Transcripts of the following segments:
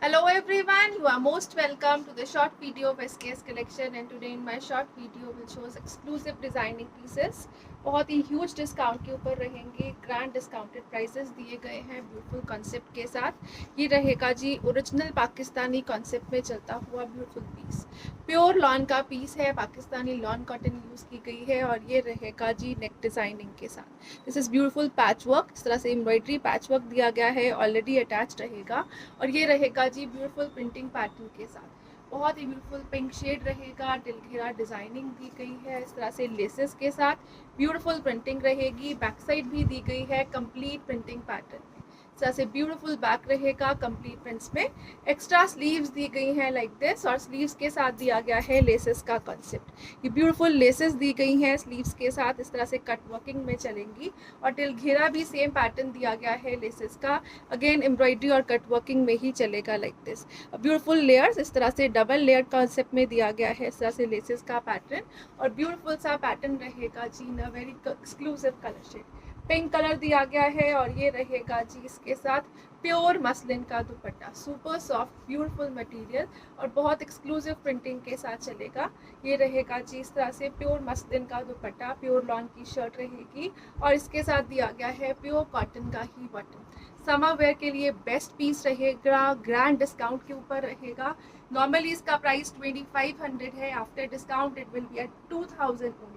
Hello everyone, you are most welcome to the short video of SKS collection, and today in my short video will shows exclusive designing pieces. बहुत ही huge discount के ऊपर रहेंगे, grand discounted prices दिए गए हैं beautiful concept के साथ। ये रहेगा जी ओरिजिनल पाकिस्तानी कॉन्सेप्ट में चलता हुआ ब्यूटीफुल पीस। प्योर लॉन का पीस है, पाकिस्तानी लॉन कॉटन यूज़ की गई है और ये रहेगा जी नेक डिज़ाइनिंग के साथ। This is beautiful patch work, इस तरह से एम्ब्रॉयडरी पैच वर्क दिया गया है, ऑलरेडी अटैच रहेगा। और ये रहेगा जी ब्यूटीफुल प्रिंटिंग पैटर्न के साथ। बहुत ही ब्यूटीफुल पिंक शेड रहेगा, टिलघेरा डिजाइनिंग दी गई है इस तरह से लेसेस के साथ। ब्यूटीफुल प्रिंटिंग रहेगी, बैक साइड भी दी गई है कंप्लीट प्रिंटिंग पैटर्न में। इस तरह से ब्यूटीफुल बैक रहेगा कंप्लीट प्रिंट्स में। एक्स्ट्रा स्लीव्स दी गई हैं लाइक दिस, और स्लीव्स के साथ दिया गया है लेसेस का कॉन्सेप्ट। ये ब्यूटीफुल लेसेस दी गई हैं स्लीव्स के साथ, इस तरह से कट वर्किंग में चलेंगी। और टिलघेरा भी सेम पैटर्न दिया गया है लेसेस का, अगेन एम्ब्रॉयडरी और कट वर्किंग में ही चलेगा लाइक दिस। ब्यूटीफुल लेयर्स इस तरह से डबल लेयर कॉन्सेप्ट में दिया गया है इस तरह से लेसेस का पैटर्न। और ब्यूटीफुल सा पैटर्न रहेगा जी in a very exclusive colour shade. Pink colour दिया गया है और ये रहेगा जी इसके साथ प्योर मसलिन का दुपट्टा, सुपर सॉफ्ट ब्यूटीफुल मटेरियल और बहुत एक्सक्लूसिव प्रिंटिंग के साथ चलेगा। ये रहेगा जी इस तरह से प्योर मसलिन का दुपट्टा, प्योर लॉन की शर्ट रहेगी और इसके साथ दिया गया है प्योर कॉटन का ही बटन। समर वेयर के लिए बेस्ट पीस रहेगा, ग्रैंड डिस्काउंट के ऊपर रहेगा। नॉर्मली इसका प्राइस 2500 है, after discount it will be at 2000 only.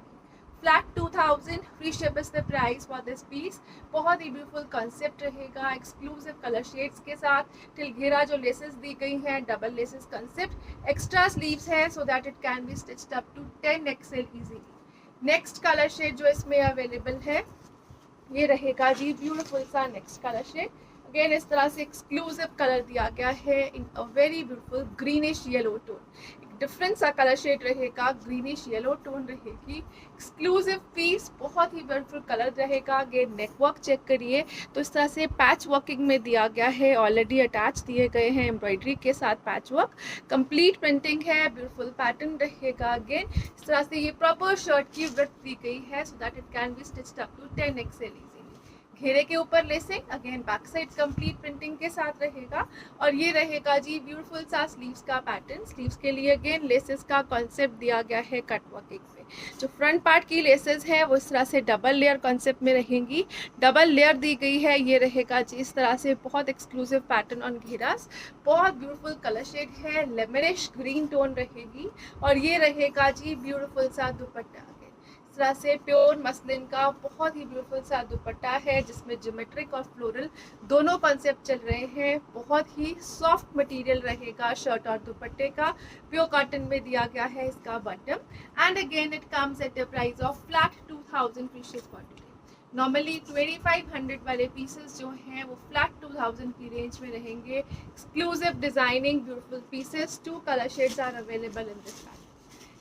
Flat 2000, free ship is the price for this piece. बहुत ही ब्यूटीफुल कॉन्सेप्ट रहेगा एक्सक्लूसिव कलर शेड्स के साथ। टिलघेरा जो लेसेस दी गई हैं double laces concept, extra sleeves है so that it can be stitched up to 10 XL easily. Next colour shade जो इसमें अवेलेबल है ये रहेगा जी ब्यूटीफुल सा नेक्स्ट कलर शेड। अगेन इस तरह से एक्सक्लूसिव कलर दिया गया है in a very beautiful greenish yellow tone. Different सा कलर शेड रहेगा, ग्रीनिश येलो टोन रहेगी। एक्सक्लूसिव पीस, बहुत ही ब्यूटीफुल कलर रहेगा। अगेन नेकवर्क चेक करिए तो इस तरह से पैच वर्किंग में दिया गया है, ऑलरेडी अटैच दिए गए हैं एम्ब्रॉयडरी के साथ पैच वर्क। कंप्लीट प्रिंटिंग है, ब्यूटीफुल पैटर्न रहेगा। अगेन इस तरह से ये प्रॉपर शर्ट की विड्थ दी गई है so that it can be stitched up to 10 XL easily. घेरे के ऊपर lacing, again back side complete printing के साथ रहेगा। और ये रहेगा जी ब्यूटीफुल सा स्लीव्स का पैटर्न। स्लीव्स के लिए अगेन लेसेस का कॉन्सेप्ट दिया गया है कट वर्किंग में। जो फ्रंट पार्ट की लेसेस है वो इस तरह से डबल लेयर कॉन्सेप्ट में रहेंगी, डबल लेयर दी गई है। ये रहेगा जी इस तरह से बहुत एक्सक्लूसिव पैटर्न ऑन घेरास। बहुत ब्यूटीफुल कलर शेड है, लेमनिश ग्रीन टोन रहेगी। और ये रहेगा जी ब्यूटीफुल सा दुपट्टा, इस तरह से प्योर मसलिन का बहुत ही ब्यूटीफुल सा दुपट्टा है जिसमें ज्योमेट्रिक और फ्लोरल दोनों कॉन्सेप्ट चल रहे हैं। बहुत ही सॉफ्ट मटेरियल रहेगा शर्ट और दुपट्टे का। प्योर कॉटन में दिया गया है इसका bottom. And again it comes at the price of flat 2000 free ship for today. Normally 2500 वाले पीसेस जो हैं वो फ्लैट 2000 की रेंज में रहेंगे। Exclusive designing beautiful pieces, 2 colour shades are available in this pattern.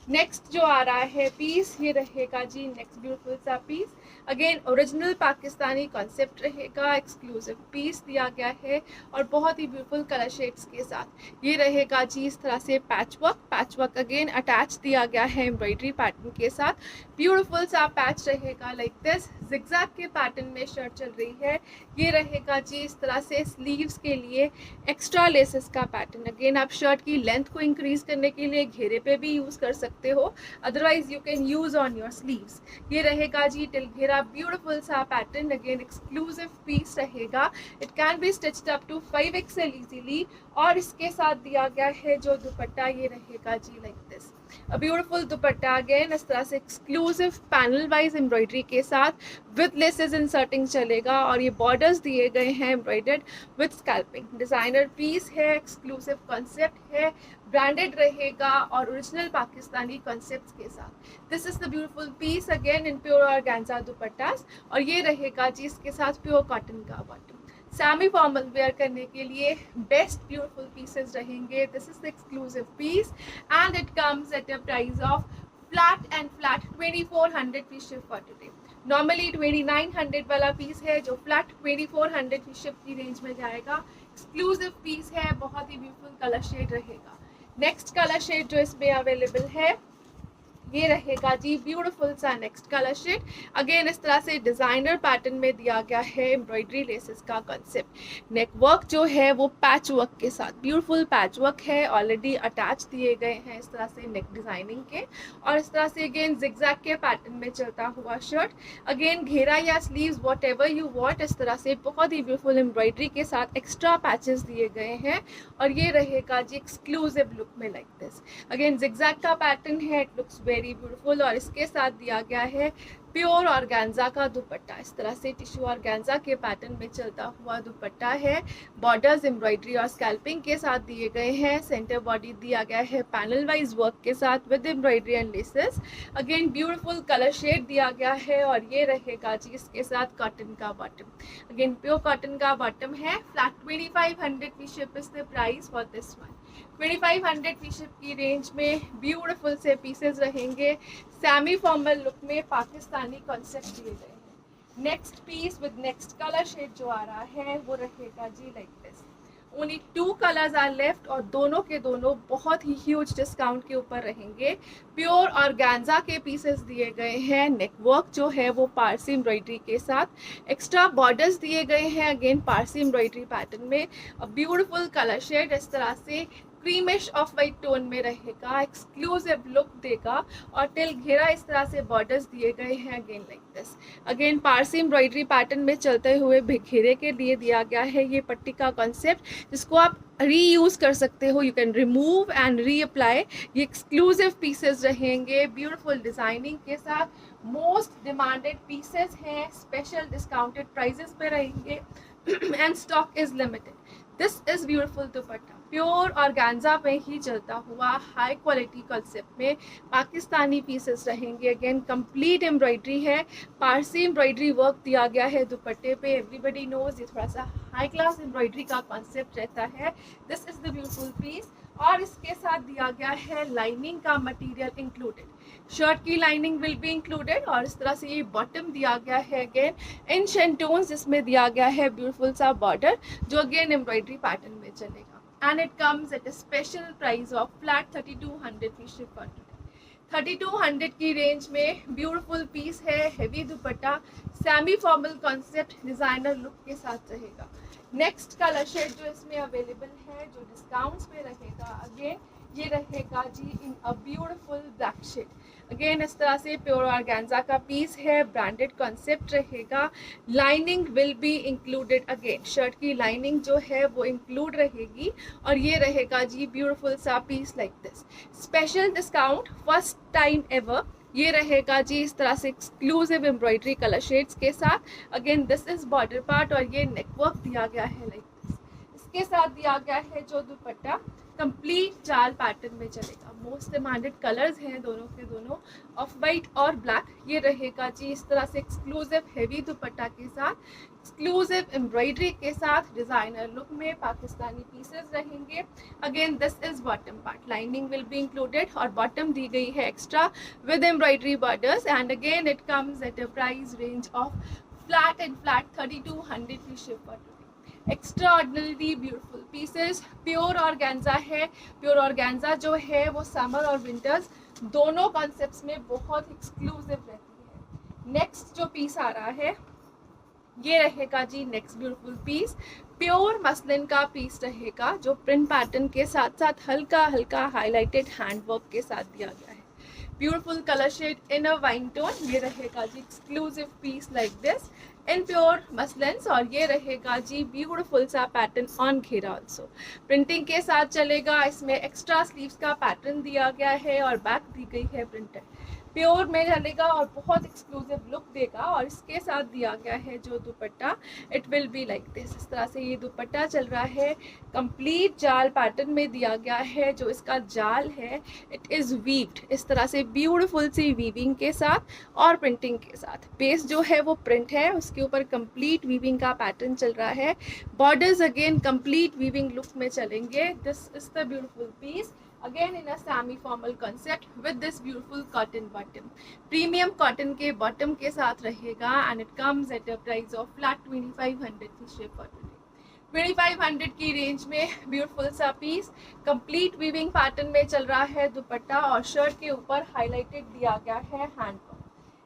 Next जो आ रहा है पीस ये रहेगा जी नेक्स्ट ब्यूटीफुल सा piece. Again original Pakistani concept रहेगा, एक्सक्लूसिव पीस दिया गया है और बहुत ही ब्यूटीफुल कलर शेड्स के साथ। ये रहेगा जी इस तरह से पैच वर्क अगेन अटैच दिया गया है एम्ब्रॉयडरी पैटर्न के साथ। ब्यूटीफुल सा पैच रहेगा लाइक दिस, जिगजैग के पैटर्न में शर्ट चल रही है। ये रहेगा जी इस तरह से स्लीव्स के लिए एक्स्ट्रा लेसेस का पैटर्न। अगेन आप शर्ट की लेंथ को इंक्रीज करने के लिए घेरे पे भी यूज कर सकते हो, otherwise you can use on your sleeves. ये रहेगा जी टिलघेरा ब्यूटीफुल सा पैटर्न, अगेन एक्सक्लूसिव पीस रहेगा। It can be stitched up to 5 XL easily. और इसके साथ दिया गया है जो दुपट्टा ये रहेगा जी like this, a beautiful dupatta. Again इस तरह से एक्सक्लूसिव पैनल वाइज एम्ब्रॉयडरी के साथ विद लेसेस इंसर्टिंग चलेगा। और ये बॉर्डर्स दिए गए हैं embroidered with scalloping. Designer piece है, एक्सक्लूसिव कॉन्सेप्ट है, ब्रांडेड रहेगा और ओरिजिनल पाकिस्तानी कॉन्सेप्ट्स के साथ। This is the beautiful piece again in pure organza dupattas. और ये रहेगा जी इसके साथ प्योर कॉटन का बॉटम। सेमी फॉर्मल वेयर करने के लिए बेस्ट ब्यूटीफुल पीसेस रहेंगे। This is the exclusive piece and it comes at a price of flat 2400 free ship for today. Normally 2900 वाला पीस है जो फ्लैट 2400 फ्री शिप की range में जाएगा। एक्सक्लूसिव पीस है, बहुत ही ब्यूटीफुल कलर शेड रहेगा। नेक्स्ट कलर शेड जो इसमें अवेलेबल है ये रहेगा जी ब्यूटीफुल सा नेक्स्ट कलर शेड। अगेन इस तरह से डिजाइनर पैटर्न में दिया गया है एम्ब्रॉयडरी लेसेस का कॉन्सेप्ट। नेक वर्क जो है वो पैच वर्क के साथ ब्यूटीफुल पैच वर्क है, ऑलरेडी अटैच दिए गए हैं इस तरह से नेक डिजाइनिंग के। और इस तरह से अगेन जिगजैग के पैटर्न में चलता हुआ शर्ट, अगेन घेरा या sleeves what ever you what, इस तरह से बहुत ही ब्यूटीफुल एम्ब्रॉयडरी के साथ एक्स्ट्रा पैचेस दिए गए हैं। और ये रहेगा जी एक्सक्लूसिव लुक में लाइक दिस। अगेन जिगजैग का पैटर्न है, इट लुक्स वेरी ब्यूटीफुल। और इसके साथ दिया गया है प्योर ऑर्गेन्जा का दुपट्टा, इस तरह से टिश्यू ऑर्गेन्जा के पैटर्न में चलता हुआ दुपट्टा है। बॉर्डर्स एम्ब्रॉयडरी और स्कैल्पिंग के साथ दिए गए हैं। सेंटर बॉडी दिया गया है पैनल वाइज वर्क के साथ with embroidery and laces. Again beautiful colour shade दिया गया है। और ये रहेगा जी इसके साथ कॉटन का बॉटम, अगेन प्योर कॉटन का बॉटम है। Flat 2500 we ship is the price for this one. 2500 we ship की रेंज में ब्यूटीफुल से पीसेस रहेंगे। सेमी फॉर्मल लुक में पाकिस्तानी कॉन्सेप्ट दिए गए हैं। Next piece with next colour shade जो आ रहा है वो रहेगा जी like this. Only 2 colours are left और दोनों के दोनों बहुत ही ह्यूज डिस्काउंट के ऊपर रहेंगे। प्योर ऑर्गेन्जा के पीसेस दिए गए हैं। नेक वर्क जो है वो पारसी एम्ब्रॉयडरी के साथ एक्स्ट्रा बॉर्डर्स दिए गए हैं, अगेन पारसी एम्ब्रॉयडरी पैटर्न में। ब्यूटीफुल कलर शेड इस तरह से क्रीमिश ऑफ वाइट टोन में रहेगा, एक्सक्लूसिव लुक देगा। और टिल घेरा इस तरह से बॉर्डर्स दिए गए हैं again like this. Again Parsi embroidery pattern में चलते हुए घेरे के लिए दिया गया है ये पट्टी का कॉन्सेप्ट, जिसको आप रीयूज कर सकते हो, you can remove and reapply. ये एक्सक्लूसिव पीसेस रहेंगे ब्यूटीफुल डिजाइनिंग के साथ। मोस्ट डिमांडेड पीसेस हैं, स्पेशल डिस्काउंटेड प्राइजेस पे रहेंगे and stock is limited. This is beautiful dupatta pure organza में ही चलता हुआ हाई क्वालिटी कॉन्सेप्ट में पाकिस्तानी पीसेस रहेंगे। अगेन कंप्लीट एम्ब्रॉयडरी है, पारसी एम्ब्रॉयडरी वर्क दिया गया है दुपट्टे पे। एवरीबडी नोज ये थोड़ा सा हाई क्लास एम्ब्रॉयडरी का कॉन्सेप्ट रहता है। This is the beautiful piece. और इसके साथ दिया गया है लाइनिंग का मटेरियल इंक्लूडेड। शर्ट की लाइनिंग विल बी इंक्लूडेड। और इस तरह से ये बॉटम दिया गया है अगेन इन शेंटोन्स, जिसमें दिया गया है ब्यूटीफुल सा बॉर्डर जो अगेन एम्ब्रॉयडरी पैटर्न में चलेगा। And it comes at a special price of flat 3200 we ship for today। 3200 की रेंज में ब्यूटीफुल पीस है, हेवी दुपट्टा, semi formal concept, designer look के साथ रहेगा। नेक्स्ट कलर शेड जो इसमें अवेलेबल है जो डिस्काउंट्स में रहेगा, अगेन ये रहेगा जी in a beautiful black shade. Again इस तरह से प्योर ऑर्गेन्जा का पीस है, ब्रांडेड कॉन्सेप्ट रहेगा। Lining will be included, again shirt की लाइनिंग जो है वो इंक्लूड रहेगी। और ये रहेगा जी ब्यूटीफुल सा piece like this. Special discount first time ever, ये रहेगा जी इस तरह से एक्सक्लूसिव एम्ब्रॉयडरी कलर शेड्स के साथ। Again this is border part और ये नेक वर्क दिया गया है लाइक दिस। इसके साथ दिया गया है जो दुपट्टा कंप्लीट जाल पैटर्न में चलेगा। मोस्ट डिमांडेड कलर्स हैं दोनों के दोनों, ऑफ वाइट और ब्लैक। ये रहेगा जी इस तरह से एक्सक्लूसिव हेवी दुपट्टा के साथ, एक्सक्लूसिव एम्ब्रॉयडरी के साथ, डिजाइनर लुक में पाकिस्तानी पीसेस रहेंगे। Again this is bottom part, lining will be included और बॉटम दी गई है extra with embroidery borders. And again it comes at a price range of flat 3200 की शिप पर। Extraordinary beautiful pieces, pure organza है। Pure organza जो है वो summer और विंटर्स दोनों कॉन्सेप्ट्स में बहुत एक्सक्लूसिव रहती है। नेक्स्ट जो पीस आ रहा है ये रहेगा जी next beautiful piece. Pure muslin का पीस रहेगा जो प्रिंट पैटर्न के साथ साथ हल्का हल्का हाईलाइटेड हैंड वर्क के साथ दिया गया है। Beautiful colour shade in a wine tone, ये रहेगा जी exclusive piece like this in pure muslins. और ये रहेगा जी ब्यूटीफुल सा पैटर्न ऑन घेरा ऑल्सो, प्रिंटिंग के साथ चलेगा। इसमें एक्स्ट्रा स्लीव्स का पैटर्न दिया गया है और बैक दी गई है प्रिंटेड, प्योर में चलेगा और बहुत एक्सक्लूसिव लुक देगा। और इसके साथ दिया गया है जो dupatta, it will be like this. इस तरह से ये दुपट्टा चल रहा है, कंप्लीट जाल पैटर्न में दिया गया है। जो इसका जाल है इट इज़ वीव्ड इस तरह से ब्यूटीफुल सी वीविंग के साथ और प्रिंटिंग के साथ। बेस जो है वो प्रिंट है, उसके ऊपर कंप्लीट वीविंग का पैटर्न चल रहा है। Borders again complete weaving look में चलेंगे। This is the beautiful piece again in a semi formal concept with this beautiful cotton bottom, premium cotton के bottom के साथ रहेगा and it comes at a price of flat 2500 की shipped for today। 2500 की range में beautiful सा piece, complete weaving pattern में चल रहा है दुपट्टा और शर्ट के ऊपर हाईलाइटेड दिया गया है hand work.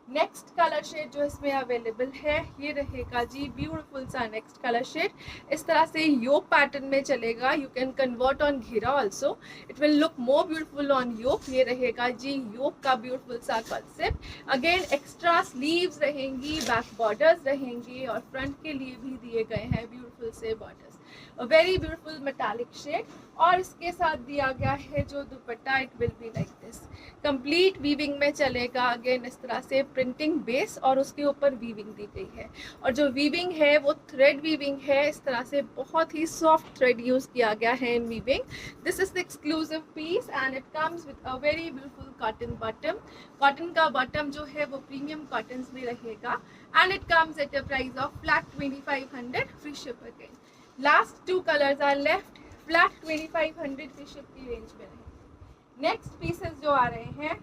Next colour shade जो इसमें अवेलेबल है ये रहेगा जी ब्यूटीफुल सा नेक्स्ट कलर शेड। इस तरह से योक पैटर्न में चलेगा, यू कैन कन्वर्ट ऑन घेरा also, it will look more beautiful on yoke. ये रहेगा जी योक का ब्यूटीफुल सा कॉन्सेप्ट। अगेन एक्स्ट्रा स्लीव्स रहेंगी, बैक बॉर्डर्स रहेंगी और फ्रंट के लिए भी दिए गए हैं ब्यूटीफुल से borders, very beautiful metallic shade. और इसके साथ दिया गया है जो dupatta, it will be like this, complete weaving में चलेगा। अगेन इस तरह से प्रिंटिंग बेस और उसके ऊपर वीविंग दी गई है, और जो वीविंग है वो थ्रेड वीविंग है। इस तरह से बहुत ही सॉफ्ट थ्रेड यूज किया गया है in weaving. This is the exclusive piece and it comes with a very beautiful cotton bottom. Cotton का बॉटम जो है वो प्रीमियम कॉटन में रहेगा and it comes at a price of flat 2500 free ship. Again last two colours are left, flat 2500 free ship की range में रहेंगे। Next pieces जो आ रहे हैं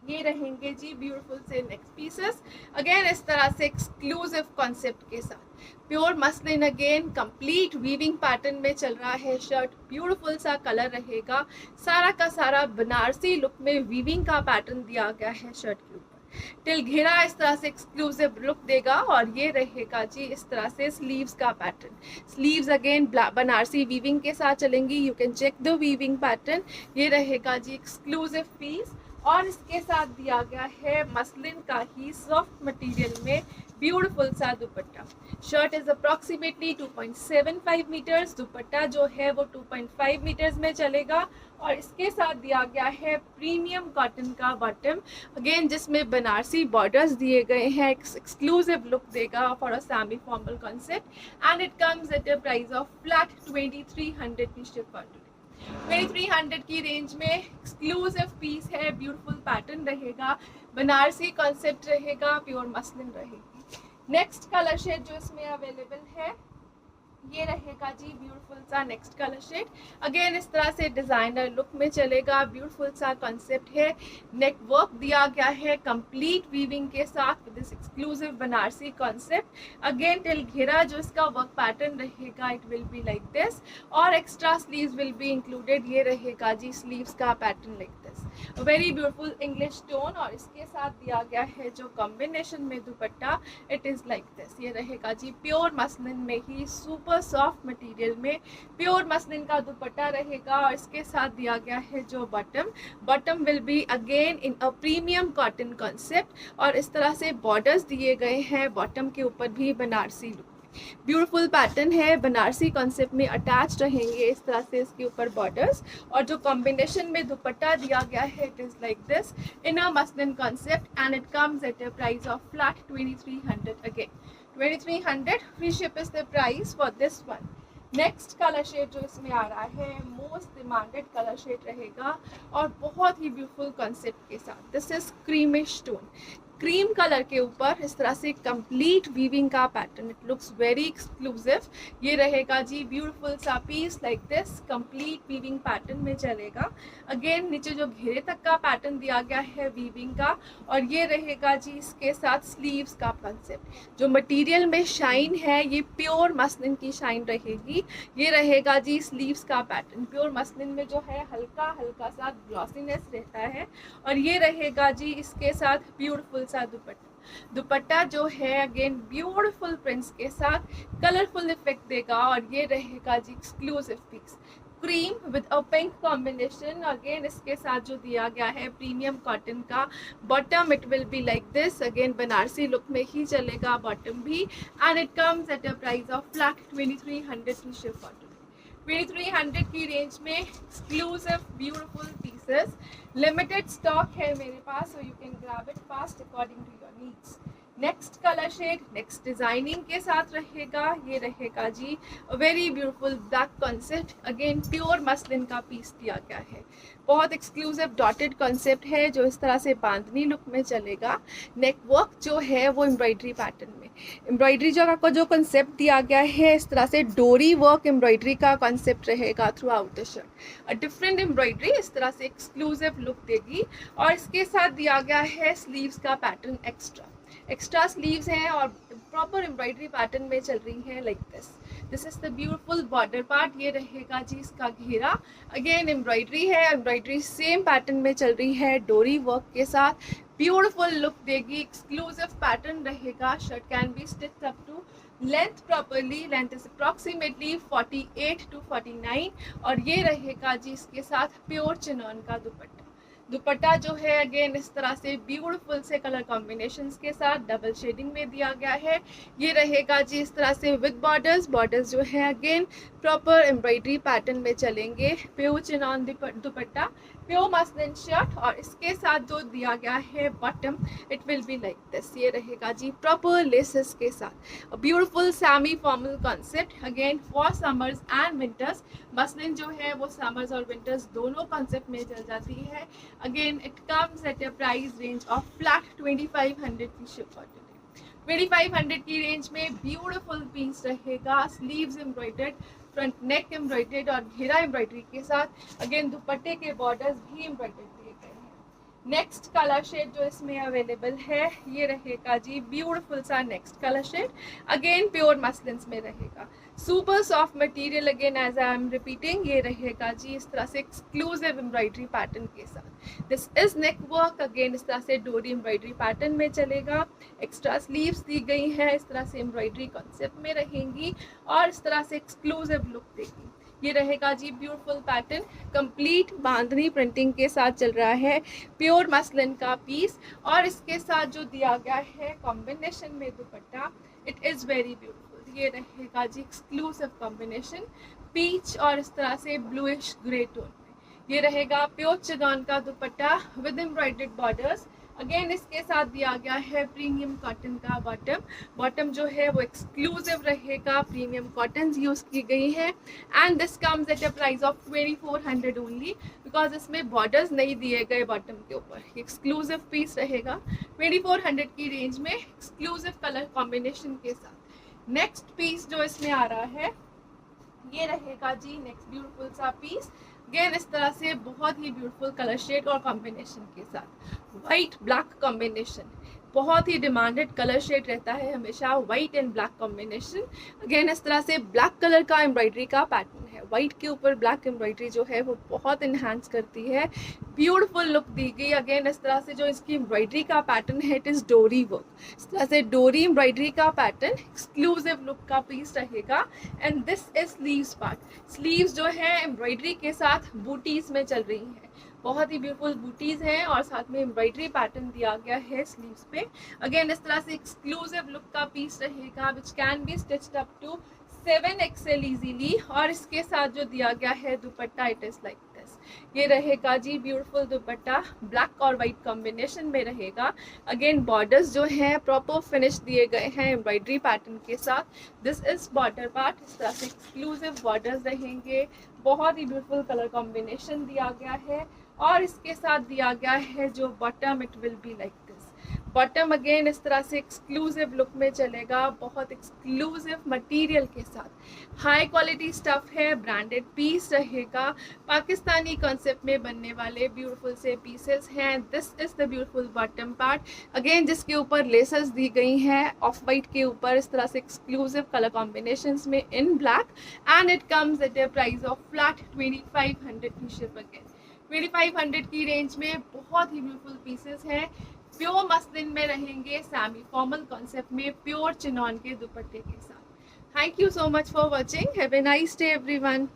ये रहेंगे जी ब्यूटीफुल से नेक्स्ट पीसेस। अगेन इस तरह से एक्सक्लूसिव कॉन्सेप्ट के साथ pure muslin, again complete weaving pattern में चल रहा है शर्ट, ब्यूटीफुल सा कलर रहेगा, सारा का सारा बनारसी लुक में वीविंग का पैटर्न दिया गया है शर्ट के ऊपर। टिल घेरा इस तरह से एक्सक्लूसिव लुक देगा और ये रहेगा जी इस तरह से स्लीव्स का pattern. Sleeves again Banarasi weaving के साथ चलेंगी, you can check the weaving pattern. ये रहेगा जी एक्सक्लूसिव पीस और इसके साथ दिया गया है मसलिन का ही सॉफ्ट मटेरियल में ब्यूटीफुल सा dupatta. Shirt is approximately 2.75 metres, dupatta जो है वो 2.5 मीटर्स में चलेगा और इसके साथ दिया गया है प्रीमियम कॉटन का बॉटम, अगेन जिसमें बनारसी बॉर्डर्स दिए गए हैं, एक्सक्लूसिव लुक देगा for a semi formal concept and it comes at a price of flat 2300 की शिप ऑन टुडे। 2300 की रेंज में एक्सक्लूसिव पीस है, ब्यूटीफुल पैटर्न रहेगा, बनारसी कॉन्सेप्ट रहेगा, प्योर मसलिन रहेगी। नेक्स्ट कलर शेड जो इसमें अवेलेबल है ये रहेगा जी ब्यूटीफुल सा नेक्स्ट कलर शेड। अगेन इस तरह से डिजाइनर लुक में चलेगा, ब्यूटीफुल सा कॉन्सेप्ट है, नेक वर्क दिया गया है कंप्लीट वीविंग के साथ with this exclusive Banarasi concept. Again till घेरा जो इसका वर्क पैटर्न रहेगा it will be like this और extra sleeves will be included. ये रहेगा जी स्लीव्स का pattern like this, very beautiful English tone और इसके साथ दिया गया है जो कॉम्बिनेशन में dupatta it is like this. ये रहेगा जी प्योर मसलिन में ही सुपर सॉफ्ट मटेरियल में प्योर मसलिन का दुपट्टा रहेगा और इसके साथ दिया गया है जो bottom will be again in a premium cotton concept और इस तरह से बॉर्डर्स दिए गए हैं बॉटम के ऊपर भी बनारसी लुक, ब्यूटीफुल पैटर्न है, बनारसी कॉन्सेप्ट में अटैच रहेंगे इस तरह से इसके ऊपर बॉर्डर्स और जो कॉम्बिनेशन में दुपट्टा दिया गया है it is like this in a muslin concept and it comes at a price of flat 2300। Again 2300 free ship is the price for this one. Next colour shade जो इसमें आ रहा है मोस्ट डिमांडेड कलर शेड रहेगा और बहुत ही beautiful concept के साथ, this is creamish tone, cream colour के ऊपर इस तरह से कंप्लीट वीविंग का pattern, it looks very exclusive. ये रहेगा जी ब्यूटीफुल सा piece like this, complete weaving pattern में चलेगा। अगेन नीचे जो घेरे तक का पैटर्न दिया गया है वीविंग का और ये रहेगा जी इसके साथ स्लीव्स का कॉन्सेप्ट। जो मटेरियल में शाइन है ये प्योर मसलिन की शाइन रहेगी। ये रहेगा जी स्लीव्स का पैटर्न, प्योर मसलिन में जो है हल्का हल्का सा ग्लॉसीनेस रहता है और ये रहेगा जी इसके साथ ब्यूटीफुल सा दुपट्टा जो है अगेन ब्यूटीफुल प्रिंट्स के साथ कलरफुल इफेक्ट देगा और ये रहेगा जी exclusive piece cream with a pink combination. Again इसके साथ जो दिया गया है प्रीमियम कॉटन का bottom, it will be like this, again Banarasi look में ही चलेगा बॉटम भी and it comes at a price of flat 2300 की शिप कॉटन। 2300 की रेंज में exclusive beautiful pieces, limited stock है मेरे पास, so you can grab it fast according to your needs. Next colour shade next designing के साथ रहेगा, ये रहेगा जी very beautiful black concept, again pure muslin का पीस दिया गया है, बहुत एक्सक्लूसिव डॉटेड कॉन्सेप्ट है जो इस तरह से बांधनी लुक में चलेगा। नेक वर्क जो है वो एम्ब्रॉयडरी पैटर्न में, एम्ब्रॉयडरी जगह को जो कॉन्सेप्ट दिया गया है इस तरह से डोरी वर्क एम्ब्रॉयडरी का कॉन्सेप्ट रहेगा through out the shirt, different embroidery इस तरह से एक्सक्लूसिव लुक देगी और इसके साथ दिया गया है स्लीव्स का पैटर्न, एक्स्ट्रा स्लीव्स हैं और प्रॉपर एम्ब्रॉयडरी पैटर्न में चल रही हैं like this. This is the beautiful border part. ये रहेगा जी इसका घेरा। अगेन एम्ब्रॉयडरी है, एम्ब्रॉयडरी सेम पैटर्न में चल रही है डोरी वर्क के साथ। ब्यूटीफुल लुक देगी, एक्सक्लूसिव पैटर्न रहेगा। Shirt can be stitched up to length properly. Length is approximately 48 to 49 और ये रहेगा जी इसके साथ प्योर चिनॉन का दुपट्टा। दुपट्टा जो है अगेन इस तरह से ब्यूटीफुल से कलर कॉम्बिनेशंस के साथ डबल शेडिंग में दिया गया है। ये रहेगा जी इस तरह से विद बॉर्डर्स। बॉर्डर्स जो है अगेन प्रॉपर एम्ब्रॉयडरी पैटर्न में चलेंगे। प्योर चिनॉन दुपट्टा, प्योर मसलिन शर्ट और इसके साथ जो दिया गया है bottom, it will be like this. ये रहेगा जी प्रॉपर लेसेस के साथ। Beautiful semi formal concept again for summers and winters. Muslin जो है वो समर्स और विंटर्स दोनों कॉन्सेप्ट में चल जाती है। Again it comes at a price range of flat 2500 की शिप फॉर टुडे। 2500 की रेंज में ब्यूटीफुल पीस रहेगा। स्लीव्स एम्ब्रॉयडर्ड, फ्रंट नेक एम्ब्रॉयडर्ड और घेरा एम्ब्रॉयडरी के साथ। अगेन दुपट्टे के बॉर्डर्स भी एम्ब्रॉयडर्ड दिए गए हैं। नेक्स्ट कलर शेड जो इसमें अवेलेबल है ये रहेगा जी ब्यूटीफुल सा next colour shade. Again pure muslins में रहेगा। Super soft material again as I am repeating. ये रहेगा जी इस तरह से एक्सक्लूसिव एम्ब्रॉयडरी पैटर्न के साथ। This is neck work again इस तरह से डोरी एम्ब्रॉयडरी पैटर्न में चलेगा। एक्स्ट्रा स्लीव्स दी गई है, इस तरह से एम्ब्रॉयडरी कॉन्सेप्ट में रहेंगी और इस तरह से एक्सक्लूसिव लुक देगी। ये रहेगा जी ब्यूटीफुल पैटर्न, कंप्लीट बांधनी प्रिंटिंग के साथ चल रहा है। प्योर मसलिन का पीस और इसके साथ जो दिया गया है कॉम्बिनेशन में dupatta, it is very beautiful. ये रहेगा जी एक्सक्लूसिव कॉम्बिनेशन पीच और इस तरह से ब्लूइश ग्रे टोन में। ये रहेगा प्योर चिनॉन का दुपट्टा विद एम्ब्रॉयडर्ड बॉर्डर्स। अगेन इसके साथ दिया गया है प्रीमियम कॉटन का बॉटम। बॉटम जो है वो एक्सक्लूसिव रहेगा, प्रीमियम कॉटन यूज़ की गई है and this comes at a price of 2400 only because इसमें बॉर्डर्स नहीं दिए गए बॉटम के ऊपर। एक्सक्लूसिव पीस रहेगा 2400 की रेंज में एक्सक्लूसिव कलर कॉम्बिनेशन के साथ। नेक्स्ट पीस जो इसमें आ रहा है ये रहेगा जी नेक्स्ट ब्यूटीफुल सा पीस। अगेन इस तरह से बहुत ही ब्यूटीफुल कलर शेड और कॉम्बिनेशन के साथ। वाइट ब्लैक कॉम्बिनेशन बहुत ही डिमांडेड कलर शेड रहता है हमेशा, white and black combination. Again इस तरह से ब्लैक कलर का एम्ब्रॉयडरी का पैटर्न है। वाइट के ऊपर ब्लैक एम्ब्रॉयडरी जो है वो बहुत इन्हांस करती है, ब्यूटीफुल लुक दी गई। अगेन इस तरह से जो इसकी एम्ब्रॉयडरी का पैटर्न है इट इज़ डोरी वर्क। इस तरह से डोरी एम्ब्रॉयडरी का पैटर्न एक्सक्लूसिव लुक का पीस रहेगा and this is sleeves part. Sleeves जो है एम्ब्रॉयडरी के साथ बूटीज में चल रही हैं, बहुत ही ब्यूटीफुल बूटीज हैं और साथ में एम्ब्रॉयडरी पैटर्न दिया गया है स्लीव्स पे। अगेन इस तरह से एक्सक्लूसिव लुक का पीस रहेगा which can be stitched up to 7XL easily और इसके साथ जो दिया गया है dupatta it is like this. ये रहेगा जी ब्यूटीफुल दुपट्टा, ब्लैक और वाइट कॉम्बिनेशन में रहेगा। अगेन बॉर्डर्स जो हैं प्रॉपर फिनिश दिए गए हैं एम्ब्रॉयडरी पैटर्न के साथ। दिस इज बॉर्डर पार्ट, इस तरह से एक्सक्लूसिव बॉर्डर्स रहेंगे। बहुत ही ब्यूटीफुल कलर कॉम्बिनेशन दिया गया है और इसके साथ दिया गया है जो bottom it will be like this. Bottom again इस तरह से एक्सक्लूसिव लुक में चलेगा, बहुत एक्सक्लूसिव मटेरियल के साथ। हाई क्वालिटी स्टफ है, ब्रांडेड पीस रहेगा, पाकिस्तानी कॉन्सेप्ट में बनने वाले ब्यूटीफुल से पीसेस हैं। This is the beautiful bottom part again जिसके ऊपर लेसेस दी गई हैं ऑफ वाइट के ऊपर इस तरह से एक्सक्लूसिव कलर कॉम्बिनेशंस में in black and it comes at a price of flat 2500 की शिप। अगेन 2500 की रेंज में बहुत ही ब्यूटीफुल पीसेस हैं। प्योर मसलिन में रहेंगे, सेमी फॉर्मल कॉन्सेप्ट में प्योर चिनॉन के दुपट्टे के साथ। Thank you so much for watching. Have a nice day everyone.